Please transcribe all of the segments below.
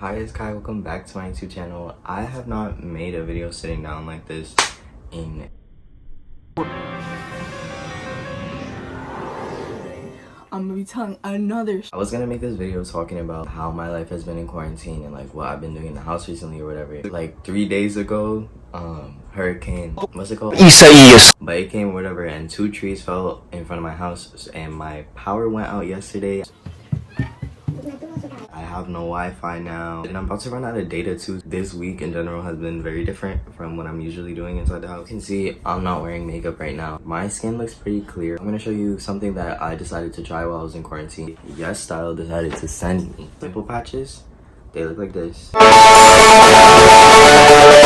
Hi, it's Kai. Welcome back to my YouTube channel. I have not made a video sitting down like this in I'm gonna be telling another I was gonna make this video talking about how my life has been in quarantine and like what I've been doing in the house recently or whatever. Like 3 days ago, hurricane, what's it called? Isaías. But it came whatever and 2 trees fell in front of my house and my power went out yesterday. I have no Wi-Fi now and I'm about to run out of data too. This week in general has been very different from what I'm usually doing inside the house. You can see I'm not wearing makeup right now. My skin looks pretty clear. I'm gonna show you something that I decided to try while I was in quarantine. Yes Style decided to send me Pimple Patches. They look like this.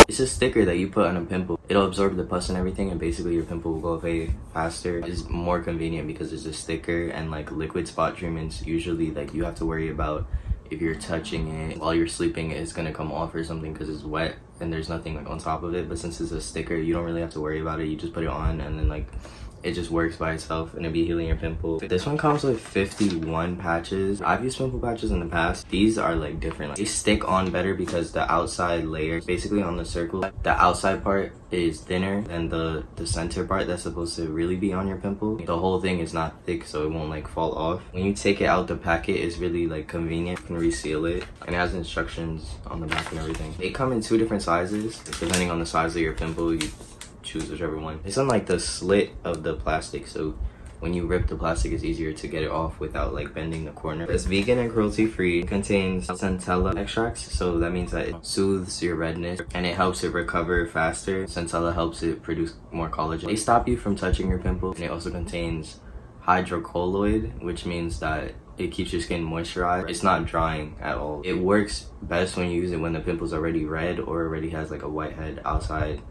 It's a sticker that you put on a pimple. It'll absorb the pus and everything and basically your pimple will go away faster. It's more convenient because it's a sticker, and like liquid spot treatments, usually like you have to worry about if you're touching it while you're sleeping, it's gonna come off or something because it's wet and there's nothing like on top of it. But since it's a sticker, you don't really have to worry about it. You just put it on and then like it just works by itself and it'll be healing your pimple. This one comes with 51 patches. I've used Pimple Patches in the past. These are like different. Like, they stick on better because the outside layer, basically on the circle, the outside part is thinner than the center part that's supposed to really be on your pimple. The whole thing is not thick so it won't like fall off. When you take it out the packet, it's really like convenient. You can reseal it and it has instructions on the back and everything. They come in 2 different sizes. Depending on the size of your pimple, you choose whichever one. It's on like the slit of the plastic, so when you rip the plastic, it's easier to get it off without like bending the corner. It's vegan and cruelty free. It contains centella extracts, so that means that it soothes your redness and it helps it recover faster. Centella helps it produce more collagen. They stop you from touching your pimple, and it also contains hydrocolloid, which means that it keeps your skin moisturized. It's not drying at all. It works best when you use it when the pimple's already red or already has like a whitehead outside,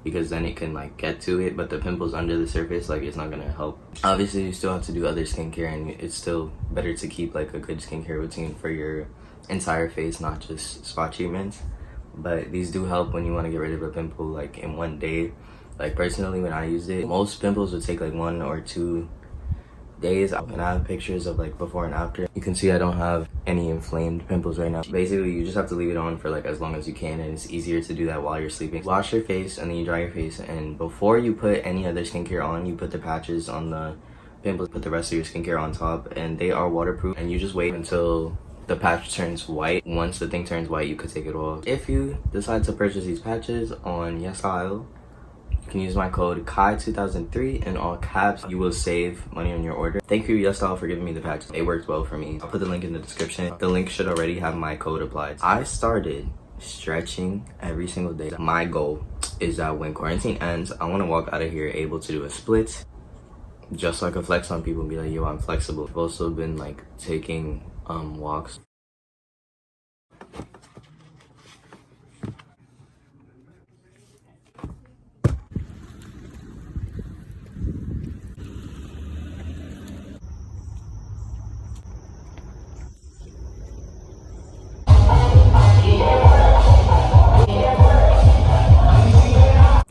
because then it can like get to it, but the pimples under the surface, like it's not gonna help. Obviously you still have to do other skincare, and it's still better to keep like a good skincare routine for your entire face, not just spot treatments. But these do help when you want to get rid of a pimple like in one day. Like personally, when I used it, most pimples would take like 1 or 2 days, and I have pictures of like before and after. You can see I don't have any inflamed pimples right now. Basically you just have to leave it on for like as long as you can, and it's easier to do that while you're sleeping. Wash your face and then you dry your face, and before you put any other skincare on, you put the patches on the pimples, put the rest of your skincare on top, and they are waterproof, and you just wait until the patch turns white. Once the thing turns white, you could take it off. If you decide to purchase these patches on Yes Style, you can use my code KAI2003 in all caps. You will save money on your order. Thank you Yes Style for giving me the patches. It worked well for me. I'll put the link in the description. The link should already have my code applied. I started stretching every single day. My goal is that when quarantine ends, I want to walk out of here able to do a split, just so I can flex on people and be like, yo, I'm flexible. I've also been like taking walks.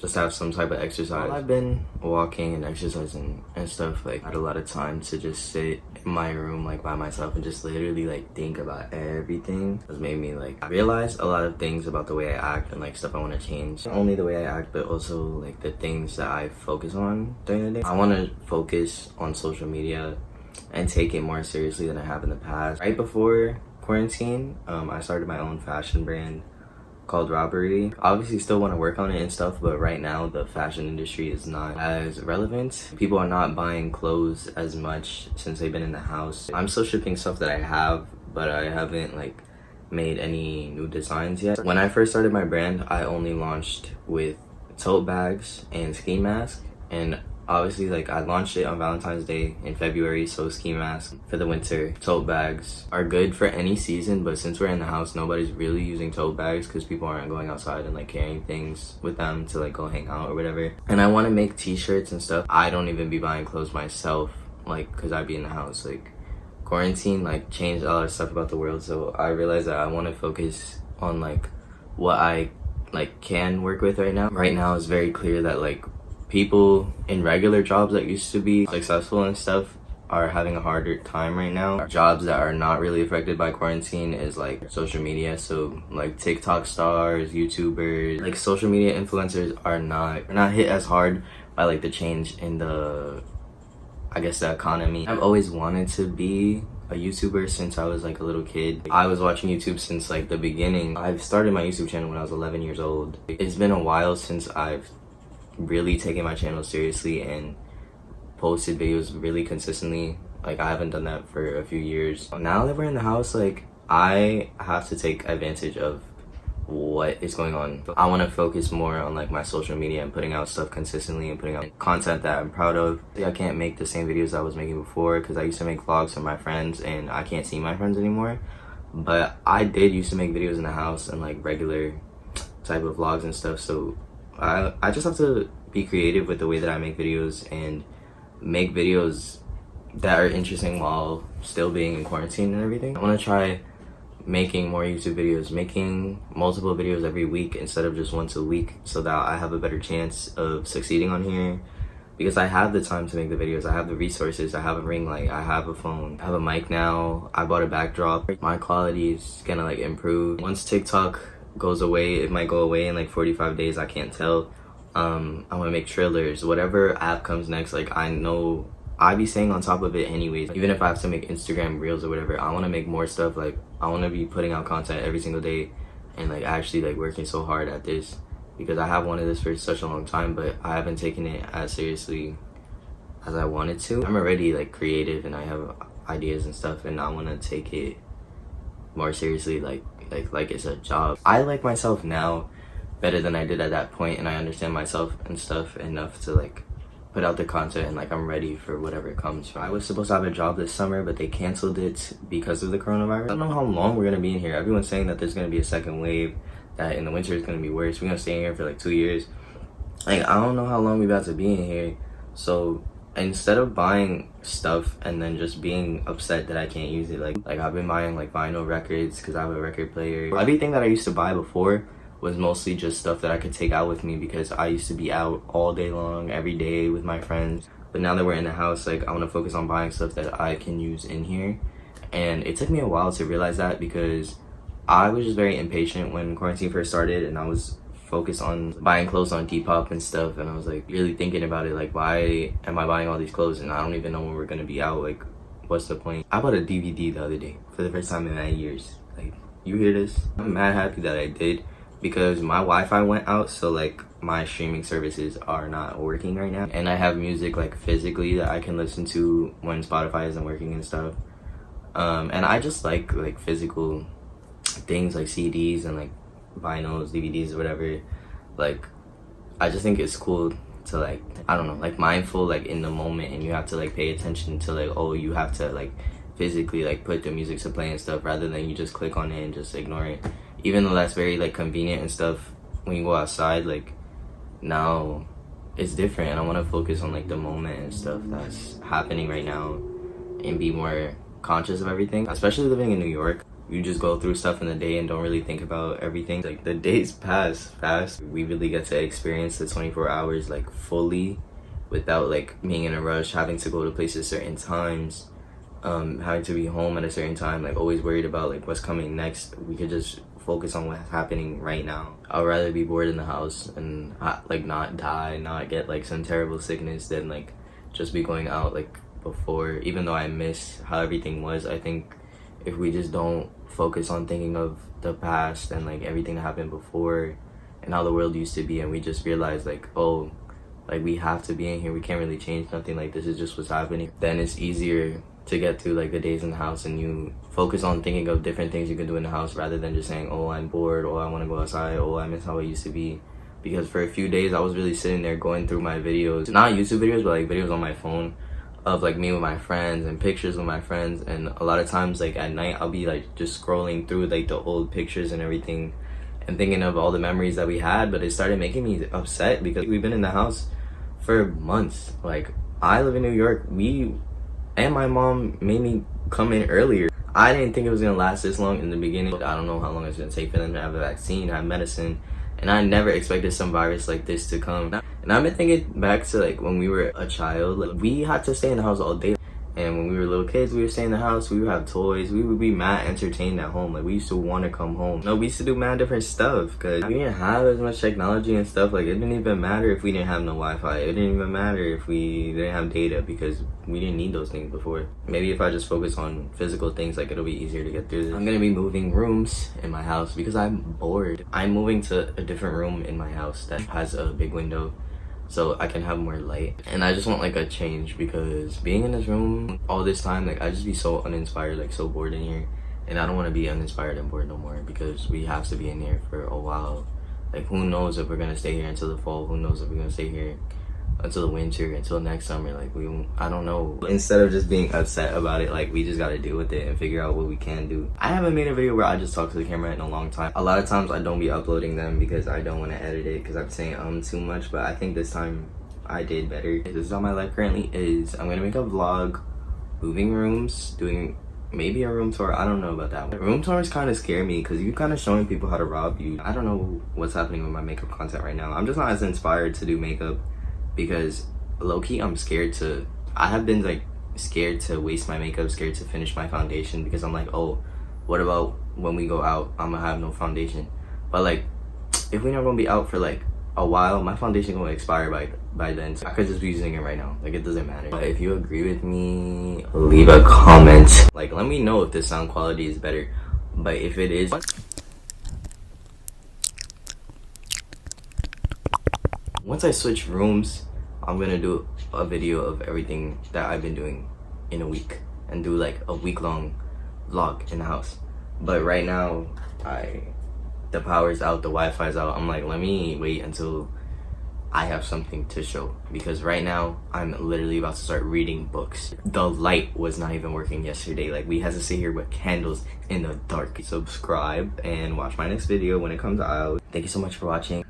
Just have some type of exercise. I've been walking and exercising and stuff. Like, I had a lot of time to just sit in my room like by myself and just literally like think about everything. It's made me like realize a lot of things about the way I act and like stuff I want to change. Not only the way I act, but also like the things that I focus on during the day. I want to focus on social media and take it more seriously than I have in the past. Right before quarantine, I started my own fashion brand called Robbery. Obviously still want to work on it and stuff, but right now the fashion industry is not as relevant. People are not buying clothes as much since they've been in the house. I'm still shipping stuff that I have, but I haven't like made any new designs yet. When I first started my brand, I only launched with tote bags and ski masks, and obviously like I launched it on Valentine's Day in February, so ski masks for the winter. Tote bags are good for any season, but since we're in the house, nobody's really using tote bags because people aren't going outside and like carrying things with them to like go hang out or whatever. And I want to make t-shirts and stuff. I don't even be buying clothes myself, like because I be in the house. Like quarantine like changed a lot of stuff about the world, so I realized that I want to focus on like what I like can work with right now. Right now it's very clear that like people in regular jobs that used to be successful and stuff are having a harder time right now. Jobs that are not really affected by quarantine is like social media. So like TikTok stars, YouTubers, like social media influencers are not hit as hard by like the change in the, I guess, the economy. I've always wanted to be a YouTuber since I was like a little kid. I was watching YouTube since like the beginning. I've started my YouTube channel when I was 11 years old. It's been a while since I've really taken my channel seriously and posted videos really consistently. Like I haven't done that for a few years. Now that we're in the house, like I have to take advantage of what is going on. I want to focus more on like my social media and putting out stuff consistently and putting out content that I'm proud of. I can't make the same videos I was making before because I used to make vlogs with my friends and I can't see my friends anymore. But I did used to make videos in the house and like regular type of vlogs and stuff. So I just have to be creative with the way that I make videos and make videos that are interesting while still being in quarantine and everything. I want to try making more YouTube videos, making multiple videos every week instead of just once a week, so that I have a better chance of succeeding on here, because I have the time to make the videos, I have the resources, I have a ring light, I have a phone, I have a mic now, I bought a backdrop. My quality is gonna like improve. Once TikTok goes away, it might go away in like 45 days, I can't tell. I want to make trailers, whatever app comes next. Like I know I be staying on top of it anyways. Even if I have to make Instagram reels or whatever, I want to make more stuff. Like I want to be putting out content every single day and like actually like working so hard at this, because I have wanted this for such a long time, but I haven't taken it as seriously as I wanted to. I'm already like creative and I have ideas and stuff, and I want to take it more seriously, like it's a job. I like myself now better than I did at that point, and I understand myself and stuff enough to like put out the content, and like I'm ready for whatever comes. I was supposed to have a job this summer, but they canceled it because of the coronavirus. I don't know how long we're gonna be in here. Everyone's saying that there's gonna be a second wave, that in the winter it's gonna be worse. We're gonna stay in here for like 2 years. Like I don't know how long we're about to be in here. So instead of buying stuff and then just being upset that I can't use it, like I've been buying like vinyl records because I have a record player. Everything that I used to buy before was mostly just stuff that I could take out with me, because I used to be out all day long, every day with my friends. But now that we're in the house, like I want to focus on buying stuff that I can use in here. And it took me a while to realize that, because I was just very impatient when quarantine first started, and I was focused on buying clothes on Depop and stuff, and I was like really thinking about it, like why am I buying all these clothes and I don't even know when we're gonna be out? Like what's the point? I bought a DVD the other day for the first time in 9 years. Like, you hear this? I'm mad happy that I did, because my Wi-Fi went out, so like my streaming services are not working right now, and I have music like physically that I can listen to when Spotify isn't working and stuff. And I just like physical things like CDs and like vinyls, DVDs, whatever. Like I just think it's cool to like, I don't know, like mindful, like in the moment, and you have to like pay attention to like, oh, you have to like physically like put the music to play and stuff, rather than you just click on it and just ignore it. Even though that's very like convenient and stuff when you go outside, like now it's different, and I want to focus on like the moment and stuff that's happening right now and be more conscious of everything. Especially living in New York, you just go through stuff in the day and don't really think about everything. Like the days pass fast. We really get to experience the 24 hours like fully, without like being in a rush, having to go to places certain times, having to be home at a certain time, like always worried about like what's coming next. We could just focus on what's happening right now. I'd rather be bored in the house and like not die, not get like some terrible sickness, than like just be going out like before. Even though I miss how everything was, I think if we just don't focus on thinking of the past and like everything that happened before and how the world used to be, and we just realize like, oh, like we have to be in here, we can't really change nothing, like this is just what's happening, then it's easier to get through like the days in the house, and you focus on thinking of different things you can do in the house, rather than just saying, oh, I'm bored, oh, I want to go outside, oh, I miss how it used to be. Because for a few days I was really sitting there going through my videos, not YouTube videos, but like videos on my phone of like me with my friends and pictures with my friends. And a lot of times like at night I'll be like just scrolling through like the old pictures and everything and thinking of all the memories that we had. But it started making me upset, because we've been in the house for months. Like I live in New York, and my mom made me come in earlier. I didn't think it was gonna last this long in the beginning. I don't know how long it's gonna take for them to have a vaccine, have medicine, and I never expected some virus like this to come. And I've been thinking back to like when we were a child, like we had to stay in the house all day, And when we were little kids, we would stay in the house, we would have toys, we would be mad entertained at home. Like, we used to want to come home. No, we used to do mad different stuff because we didn't have as much technology and stuff. Like, it didn't even matter if we didn't have no Wi-Fi. It didn't even matter if we didn't have data because we didn't need those things before. Maybe if I just focus on physical things, like, it'll be easier to get through this. I'm gonna be moving rooms in my house because I'm bored. I'm moving to a different room in my house that has a big window, so I can have more light. And I just want like a change because being in this room all this time, like I just be so uninspired, like so bored in here. And I don't want to be uninspired and bored no more because we have to be in here for a while. Like, who knows if we're gonna stay here until the fall, who knows if we're gonna stay here until the winter, until next summer. Like, I don't know. Instead of just being upset about it, like, we just gotta deal with it and figure out what we can do. I haven't made a video where I just talk to the camera in a long time. A lot of times I don't be uploading them because I don't want to edit it because I'm saying too much, but I think this time I did better. This is how my life currently is. I'm gonna make a vlog, moving rooms, doing maybe a room tour. I don't know about that one. Room tours kind of scare me because you're kind of showing people how to rob you. I don't know what's happening with my makeup content right now. I'm just not as inspired to do makeup because low-key I'm scared to, I have been like scared to waste my makeup, scared to finish my foundation because I'm like, oh, what about when we go out, I'm gonna have no foundation. But like, if we're not gonna be out for like a while, my foundation gonna expire by then, so I could just be using it right now. Like, it doesn't matter. But if you agree with me, leave a comment. Like, let me know if the sound quality is better. But if it is, once I switch rooms, I'm gonna do a video of everything that I've been doing in a week and do like a week-long vlog in the house. But right now, the power's out, the Wi-Fi's out. I'm like, let me wait until I have something to show because right now I'm literally about to start reading books. The light was not even working yesterday. Like, we had to sit here with candles in the dark. Subscribe and watch my next video when it comes out. Thank you so much for watching.